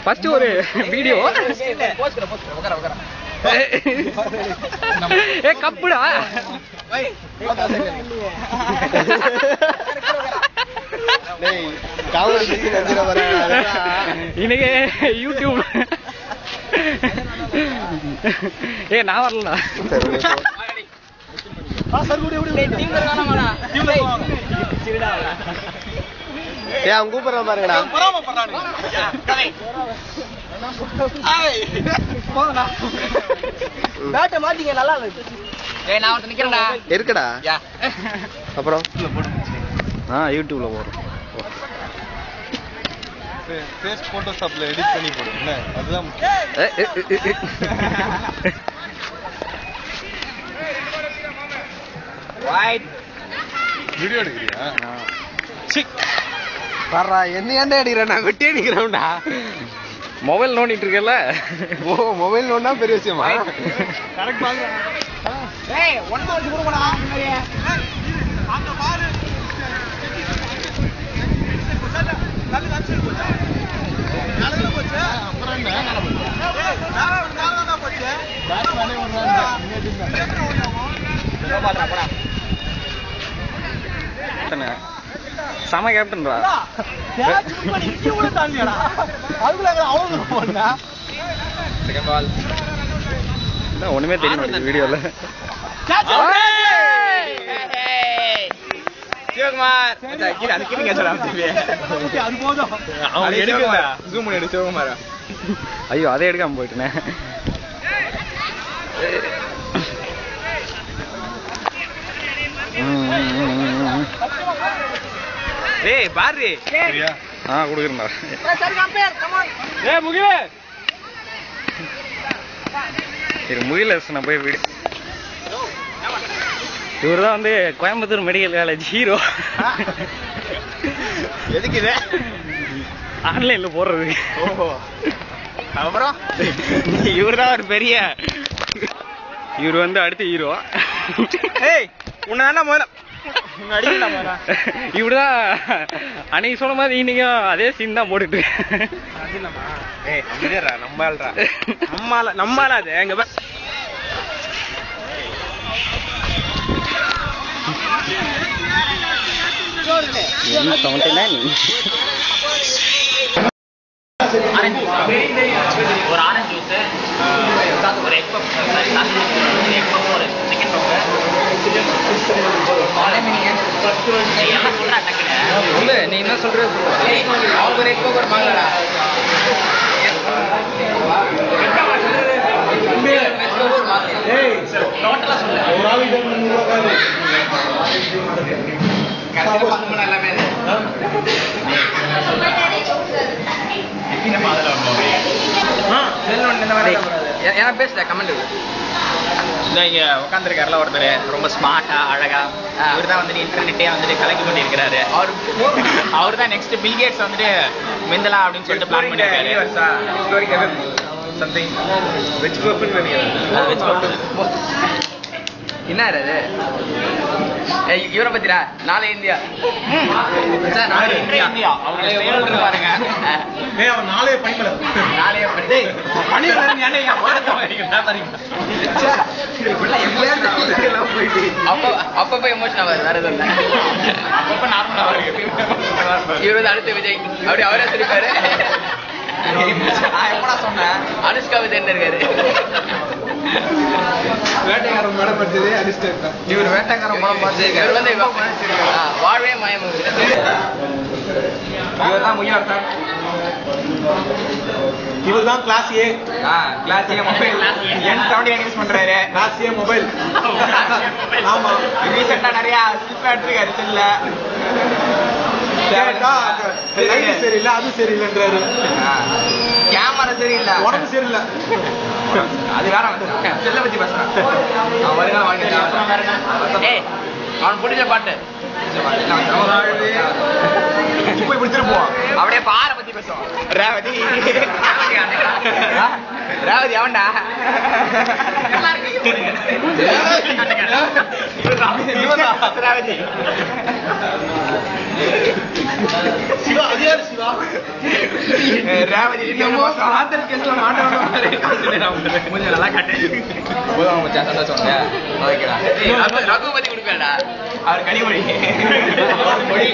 First ஒரு video ஏ கப்புடா இன்னைக்கு YouTube ஏ நான் வரலண்ணா அவன் கூப்பிடுறான் பாருங்கடா. மாட்டீங்க நல்லா இருக்குடா. அப்புறம் யூடியூப்ல போறோம். ஃபேஸ் போட்டோஷாப்ல எடிட் பண்ணி போடுங்க என்ன அதுதான் வீடியோ எடுக்கிறியா? வர்றா என்ன ஏன்டா எடுக்கிறேன் நான் வெட்டி அடிக்கிறேன்டா. மொபைல் நோண்டிட்டு இருக்கல. ஓ மொபைல் நோண்டா பெரிய விஷயமா? கரெக்ட் பாருங்க. ஏய் ஒண்ணு வந்து குடுங்கடா முன்னாடியே. அங்க பாரு. நல்ல கன்சல் போச்சா? நல்லது போச்சா? அப்புறம் என்ன? நாளா போச்சு. பேக் பண்ணி வந்தாங்க. இங்க பாடுறா போடா. சம கேப்டன்டா. கேட்ச் பண்ணி இங்க கூட தாண்டியடா. அதுக்குள்ள அவ்வளவு போறடா. Second ball. என்ன ஒண்ணுமே தெரிய மாட்டேங்குது வீடியோல. கேட்ச். சிவகுமார் அது கிளிங்க சொல்றாங்க. அது போதும். அவன் எடுக்கல. ஜூம் பண்ணி எடு சிவகுமார். ஐயோ அதை எடுக்காம போயிட்டேனே. ஏய் பாரு. சரியா? குடுக்குறேன்டா. சரி கம்பேர் கம் ஆன். ஏய் முகில. சரி முகில நான் போய் வீடு. இவர்தான் வந்து கோயம்புத்தூர் மெடிக்கல் காலேஜ் ஹீரோ. எதுக்கு இது? ஆன்லைன்ல போடுறது. ஓஹோ. அப்புறம் இவர்தான் ஒரு பெரிய இவர் வந்து அடுத்த ஹீரோ. ஏய் உன்ன முதல்ல இப்படிதான் அன்னைக்கு சொன்ன மாதிரி இன்னைக்கும் அதே சீன் தான் போட்டுட்டு. நம்மால அது எங்க ஒரு ஆரஞ்சு ஜூஸ் ஒரு எக் பப் எக் பப் ஒரு சிக்கன் பப் என்ன சொல்றா டக்குனு நீ என்ன சொல்ற? அவங்க ஒரு எக் பப் ஒரு மாங்கடா டோட்டலா சொல்லு கடைசியில் பக்கம் எல்லாமே ஏன்னா பேசுற கமெண்ட் இங்க உட்காந்துருக்காருல ஒருத்தர் ரொம்ப ஸ்மார்ட்டா அழகா இவர் தான் வந்துட்டு இன்டர்நெட்டே வந்துட்டு கலக்கி கொண்டிருக்கிறாரு. அவர் தான் நெக்ஸ்ட் பில் கேட்ஸ் வந்துட்டு மிந்தலாம் அப்படின்னு சொல்லிட்டு பிளான் பண்ணிருக்காரு. சம்திங் வெஜ் பப்புன்னு நினைக்கிறேன். என்ன அது இவரை பத்திரா நாளை இந்தியா இந்தியா அவரு பாருங்க நாளைய பணிமலை நாளைய அப்பப்ப எமோஷன் ஆவாரு வேற எதுவும் இல்லை. அப்பப்ப நார்மலா வருது. இவர் வந்து அடுத்த விஜய் அப்படி அவரே சிரிப்பாரு. நான் எப்படா சொன்னேன் அனுஷ்கா விஜய் இருக்காரு. வேட்டைக்காரன் படம் பார்த்ததே அடிச்சிட்டு இவர் வேட்டைக்காரன் படம் பார்த்து இவர் வந்து வாழ்வே மயம். இவர் தான் முயல் சார். இவர் தான் class A class A mobile N79 use பண்றாரு. கிளாஸ் ஏ மொபைல். ஆமா ரீசெண்டா நிறைய ஸ்லிப் எடுத்துருக்காரு செல்ல. லைட் சரியில்லை அது சரியில்லைன்றாரு. கேமரா சரியில்லை உடம்பு சரியில்லை அது வேற வந்து செல்ல பத்தி பேசுறான். அவன் வருங்கால வாழ்க்கை அவன் பிடிச்ச பாட்டு இப்ப இப்படி திருப்போம் அப்படியே பாறை பத்தி பேசுவோம். ரேவதி ராவதி அவன்டா ராவதி ராவதி ஆத்தல் கேஸ்ல கொஞ்சம் நல்லா கட்டு சந்தோஷம் ரகுபதி கொடுக்கலடா அவர் கனிமொழி மொழி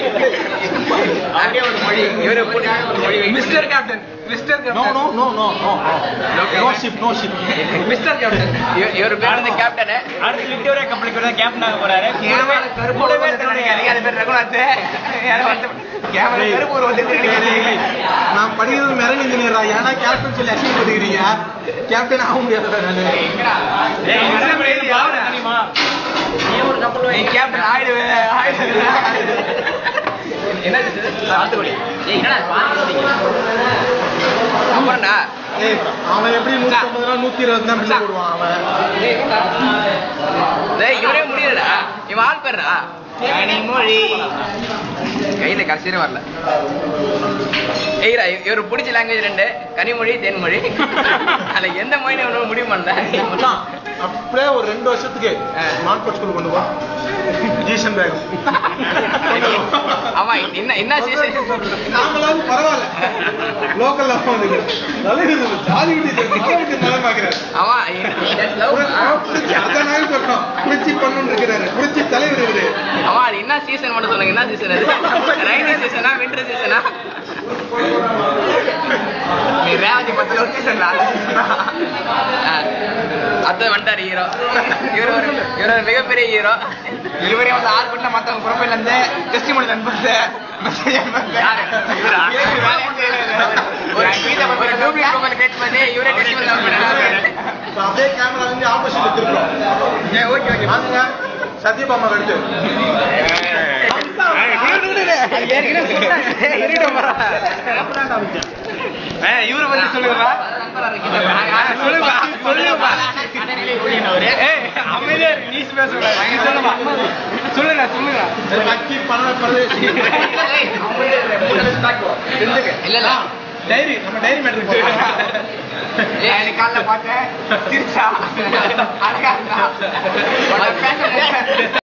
இவரு மிஸ்டர் கேப்டன் இவர் பேர் வந்து கேப்டன் அடுத்து விக்டோரியா கம்பெனிக்கு கூட கேப்டன் ஆக போறாரு நான் படிக்கிறது மெரன் இன்ஜினியரா ஏன்னா கேப்டன் சொல்லி அசிங்க பண்ணிக்கிறீங்க கேப்டன் ஆக முடியாது கேப்டன் ஆயிடுவேன் என்ன அப்புறம்டா அவன் எப்படி 150 120 தான் பிள்ளை போடுவான் அவன் இவரே முடியலடா இவன் ஆள் பேர்டா கனிமொழி கையில கடைசியே வரல ஏய்ரா இவர் பிடிச்ச லாங்குவேஜ் 2 கனிமொழி தென்மொழி அதுல எந்த மொழி ஒன்று முடிவு பண்ணல அப்படியே ஒரு 2 வருஷத்துக்கு மார்க்கெட் ஸ்கூல் கொண்டு போ ஜீசன் பேக் ஆமா என்ன சீசன் நாங்களாவது பரவாயில்ல லோக்கல்ல வந்து ஜாலி விட்டு நல்லா பாக்குறாரு ஆமா அதான் சொல்றோம் புடிச்சி பண்ணு இருக்கிறாரு புடிச்சி தலைவர் இருக்குது ஆமா அது என்ன சீசன் மட்டும் சொல்லுங்க என்ன சீசன் அது ரைனி சீசனா விண்டர் சீசனா நீ ரேவதி பத்தில சீசன் அத்தை வந்துட்டாரு ஹீரோ இவர் ஒரு மிகப்பெரிய ஹீரோ இவரே வந்து ஆறு பண்ண மத்தவங்க ப்ரொஃபைல்ல இருந்து டெஸ்டிமோனி அனுப்புறது ஒரு டூப்ளிகேட் ப்ரொஃபைல் கிரியேட் பண்ணி இவரே டெஸ்டிமோனி அனுப்புறாரு அதே கேமரா வந்து ஆப்போசிட் திருப்போம் ஓகே வாங்க சத்யபாமா எடுத்து இவரை பத்தி சொல்லுங்கப்பா இல்ல டைரி நம்ம டைரி மேட்டர் காலைல பார்த்தேன் திருச்சா அழகா